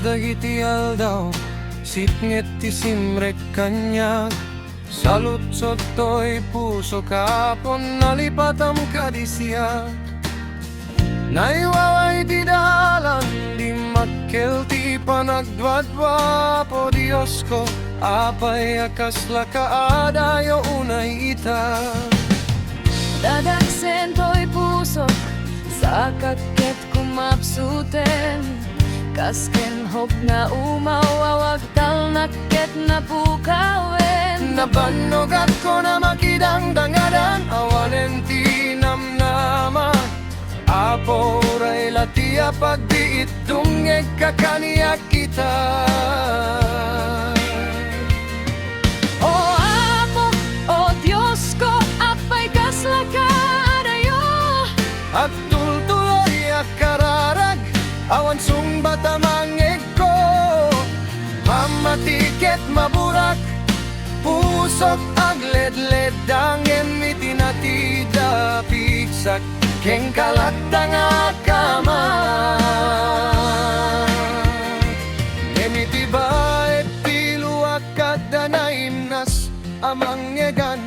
dagiti aldaw, sipnget ti simrek kanyag. Salutsot to'y puso kapon, nalipatam kadisya. Naiwaway ti dalan, di makkel ti panagdwadwa po Diyos ko. Apay akasla kaadayo unay ita. Dadagsen to'y puso sa kaket kumapsuten, kasken hop na umawawag tal naket na pukawen. Nabanogat ko na makidang dangadan, awanen ti namnama. Apo ray latia pagdiit dungeg kakaniyak kita. O Apo, o Diyos ko, apay kasla kaadayo. At tultuloy akararag, awan sumbat amangeg ko. Mamatiket maburak, pusok agledled dangen mitinatida piksak. Keng kalatang akama emiti baet piluak kadanainas amangyegan.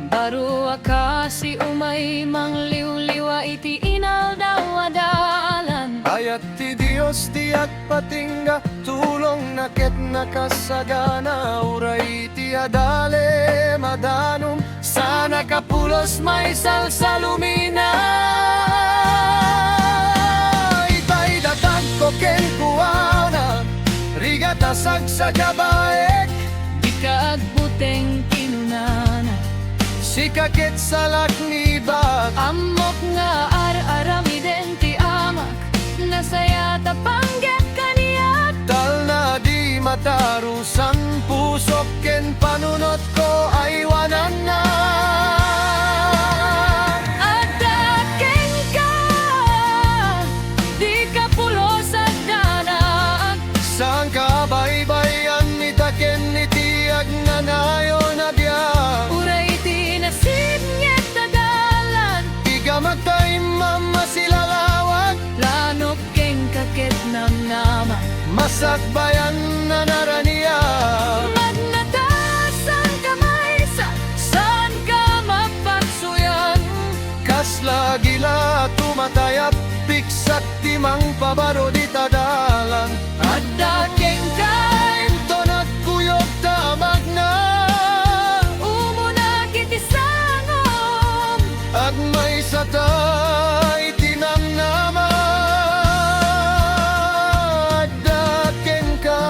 Baru akasi umay mangliw-liwa iti inaldaw adalan. Ayat ti Dios diak patingga, tulong naket nakasagana. Uray ti adale madanum, sana kapulos may salsalumina. Itay datag ko ken kuwana, rigata sagsagabaek. Di kaagbuteng kinunana, Sikaket salak ni bag, amok nga ar-aramiden ti amak, nasaya tapanggep kaniyak. tal na di matarusan, pusok ken panunot ko ay wanan na. Adaken ka, di ka pulos at danak. Saan ka baybayan ni taken ni tiag na nayo na biyak. Uray ti nasib nget dagalan, Iga matay mamasilawag, lanok keng kaket ng nama. masakbayan na naraniya. Magnatas ang kamay sa saan ka mapagsuyan. Kasla gila tumatayap, piksak timang pabaro di tadalan. Adaken ka, Tonat kuyog tamag na, umuna kiti sangom. agmay sa tay tinamnama. Daken ka,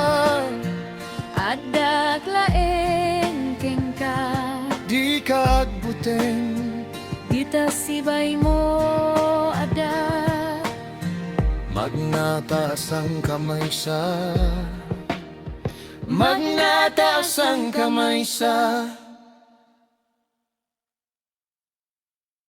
Adak laeng keng ka, di ka agbuteng. dita sibay mo adak. Magnataas ang kamay sa, magnataas ang kamay sa